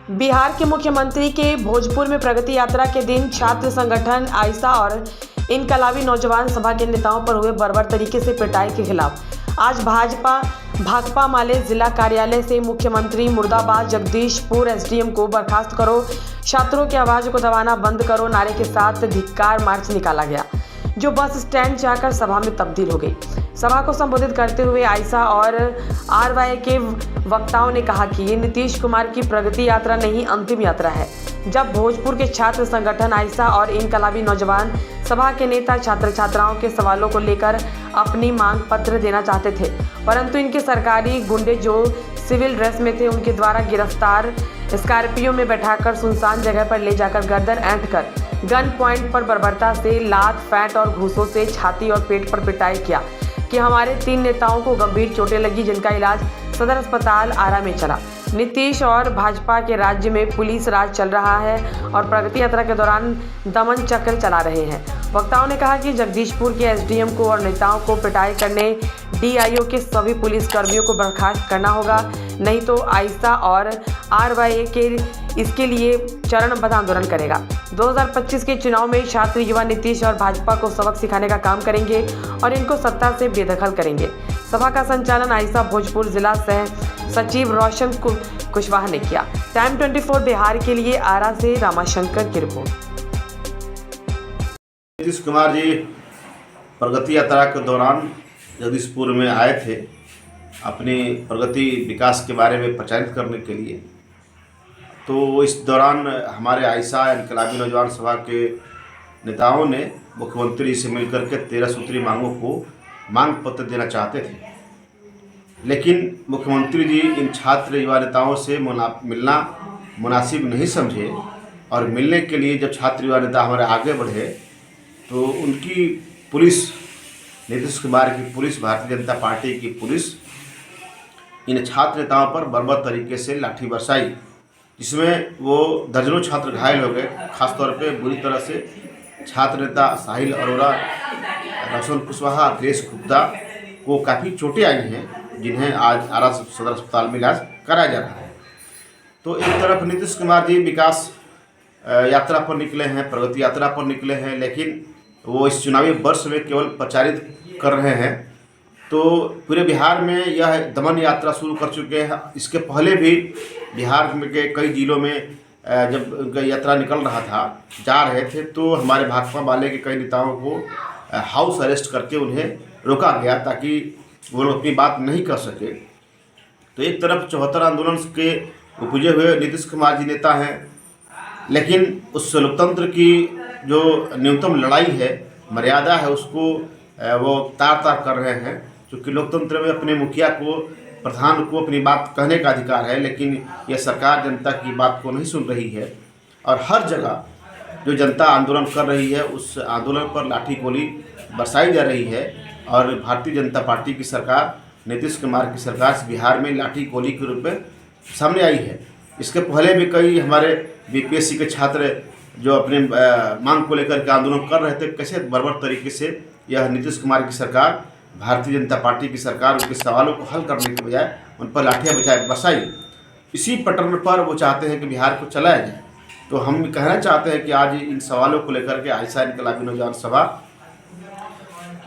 बिहार के मुख्यमंत्री के भोजपुर में प्रगति यात्रा के दिन छात्र संगठन आइसा और इनकलाबी नौजवान सभा के नेताओं पर हुए बर्बर तरीके से पिटाई के खिलाफ आज भाकपा माले जिला कार्यालय से मुख्यमंत्री मुर्दाबाद जगदीशपुर एसडीएम को बर्खास्त करो, छात्रों की आवाज को दबाना बंद करो नारे के साथ धिक्कार मार्च निकाला गया, जो बस स्टैंड जाकर सभा में तब्दील हो गई। सभा को संबोधित करते हुए आइसा और आरवाई के वक्ताओं ने कहा कि ये नीतीश कुमार की प्रगति यात्रा नहीं, अंतिम यात्रा है। जब भोजपुर के छात्र संगठन आइसा और इनकलाबी नौजवान सभा के नेता छात्र छात्राओं के सवालों को लेकर अपनी मांग पत्र देना चाहते थे, परंतु इनके सरकारी गुंडे जो सिविल ड्रेस में थे उनके द्वारा गिरफ्तार स्कॉर्पियो में बैठाकर सुनसान जगह पर ले जाकर गर्दन ऐंठकर गन पॉइंट पर बर्बरता से लात, फैट और घूसों से छाती और पेट पर पिटाई किया कि हमारे 3 नेताओं को गंभीर चोटें लगी, जिनका इलाज सदर अस्पताल आरा में चला। नीतीश और भाजपा के राज्य में पुलिस राज चल रहा है और प्रगति यात्रा के दौरान दमन चक्र चला रहे हैं। वक्ताओं ने कहा कि जगदीशपुर के एसडीएम को और नेताओं को पिटाई करने डीआईओ के सभी पुलिस कर्मियों को बर्खास्त करना होगा, नहीं तो आइसा और आरवाई के इसके लिए चरणबद्ध आंदोलन करेगा। 2025 के चुनाव में छात्र युवा नीतीश और भाजपा को सबक सिखाने का काम करेंगे और इनको सत्ता से बेदखल करेंगे। सभा का संचालन आइसा भोजपुर जिला सह सचिव रोशन कुशवाहा ने किया। टाइम 24 बिहार के लिए आरा से रामाशंकर की रिपोर्ट। नीतीश कुमार जी प्रगति यात्रा के दौरान जगदीशपुर में आए थे अपनी प्रगति विकास के बारे में प्रचारित करने के लिए। तो इस दौरान हमारे आइसा इनकलाबी नौजवान सभा के नेताओं ने मुख्यमंत्री से मिलकर के 13 सूत्री मांगों को मांग पत्र देना चाहते थे, लेकिन मुख्यमंत्री जी इन छात्र युवा नेताओं से मिलना मुनासिब नहीं समझे और मिलने के लिए जब छात्र युवा नेता हमारे आगे बढ़े तो उनकी पुलिस, नीतीश कुमार की पुलिस, भारतीय जनता पार्टी की पुलिस इन छात्र नेताओं पर बर्बर तरीके से लाठी बरसाई, जिसमें वो दर्जनों छात्र घायल हो गए। खासतौर पे बुरी तरह से छात्र नेता साहिल अरोड़ा, रोशन कुशवाहा, अखिलेश गुप्ता को काफ़ी चोटें आई हैं, जिन्हें आज आरा सदर अस्पताल में इलाज कराया जा रहा है। तो एक तरफ नीतीश कुमार जी विकास यात्रा पर निकले हैं, प्रगति यात्रा पर निकले हैं, लेकिन वो इस चुनावी वर्ष में केवल प्रचारित कर रहे हैं। तो पूरे बिहार में यह दमन यात्रा शुरू कर चुके हैं। इसके पहले भी बिहार में के कई जिलों में जब उनका यात्रा निकल रहा था, जा रहे थे, तो हमारे भाकपा वाले के कई नेताओं को हाउस अरेस्ट करके उन्हें रोका गया ताकि वो लोग अपनी बात नहीं कर सके। तो एक तरफ 74 आंदोलन के उपजे हुए नीतीश कुमार जी नेता हैं, लेकिन उस लोकतंत्र की जो न्यूनतम लड़ाई है, मर्यादा है, उसको वो तार कर रहे हैं। क्योंकि लोकतंत्र में अपने मुखिया को, प्रधान को अपनी बात कहने का अधिकार है, लेकिन यह सरकार जनता की बात को नहीं सुन रही है और हर जगह जो जनता आंदोलन कर रही है उस आंदोलन पर लाठी गोली बरसाई जा रही है। और भारतीय जनता पार्टी की सरकार, नीतीश कुमार की सरकार से बिहार में लाठी गोली के रूप में सामने आई है। इसके पहले भी कई हमारे बीपीएससी के छात्र जो अपने मांग को लेकर के आंदोलन कर रहे थे, कैसे बर्बर तरीके से यह नीतीश कुमार की सरकार, भारतीय जनता पार्टी की सरकार उनके सवालों को हल करने के बजाय उन पर लाठियाँ बरसाई। इसी पैटर्न पर वो चाहते हैं कि बिहार को चलाया जाए। तो हम कहना चाहते हैं कि आज इन सवालों को लेकर के आइसा इनकलाबी नौजवान सभा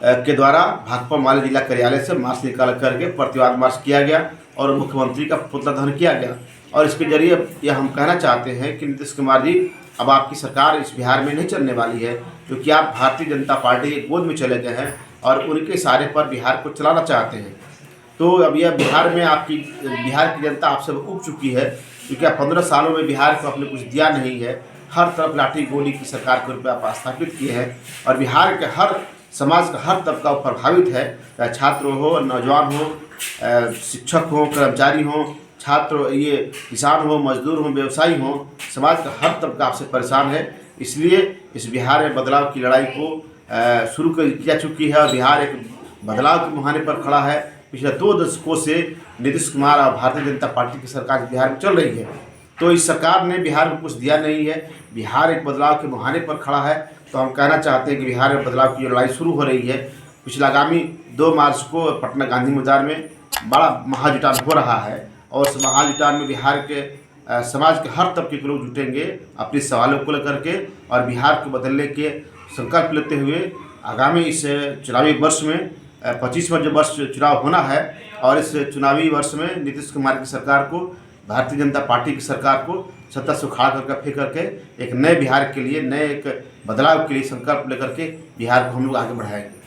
के द्वारा भाकपा माले जिला कार्यालय से मार्च निकाल करके प्रतिवाद मार्च किया गया और मुख्यमंत्री का पुतला दहन किया गया। और इसके जरिए यह हम कहना चाहते हैं कि नीतीश कुमार जी, अब आपकी सरकार इस बिहार में नहीं चलने वाली है, क्योंकि आप भारतीय जनता पार्टी के गोद में चले गए हैं और उनके इशारे पर बिहार को चलाना चाहते हैं। तो अब यह बिहार में बिहार की जनता आपसे उब चुकी है, क्योंकि आप 15 सालों में बिहार को आपने कुछ दिया नहीं है। हर तरफ लाठी गोली की सरकार के रूप में आप स्थापित किए हैं और बिहार के हर समाज का हर तबका प्रभावित है, चाहे छात्र हो, नौजवान हो, शिक्षक हो, कर्मचारी हो, छात्र, ये किसान हो, मजदूर हो, व्यवसायी हो, समाज का हर तबका आपसे परेशान है। इसलिए इस बिहार में बदलाव की लड़ाई को शुरू किया चुकी है और बिहार एक बदलाव के मुहाने पर खड़ा है। पिछले 2 दशकों से नीतीश कुमार और भारतीय जनता पार्टी की सरकार बिहार में चल रही है, तो इस सरकार ने बिहार को कुछ दिया नहीं है। बिहार एक बदलाव के मुहाने पर खड़ा है। तो हम कहना चाहते हैं कि बिहार में बदलाव की लड़ाई शुरू हो रही है। पिछले आगामी 2 मार्च को पटना गांधी मैदान में बड़ा महाजुटान हो रहा है और इस महाजुटान में बिहार के समाज के हर तबके के लोग जुटेंगे अपने सवालों को लेकर के और बिहार को बदलने के संकल्प लेते हुए आगामी इस चुनावी वर्ष में 25वां जो वर्ष चुनाव होना है और इस चुनावी वर्ष में नीतीश कुमार की सरकार को, भारतीय जनता पार्टी की सरकार को सत्ता से उखाड़ करके फेंक करके एक नए बिहार के लिए, नए एक बदलाव के लिए संकल्प लेकर के बिहार को हम लोग आगे बढ़ाएंगे।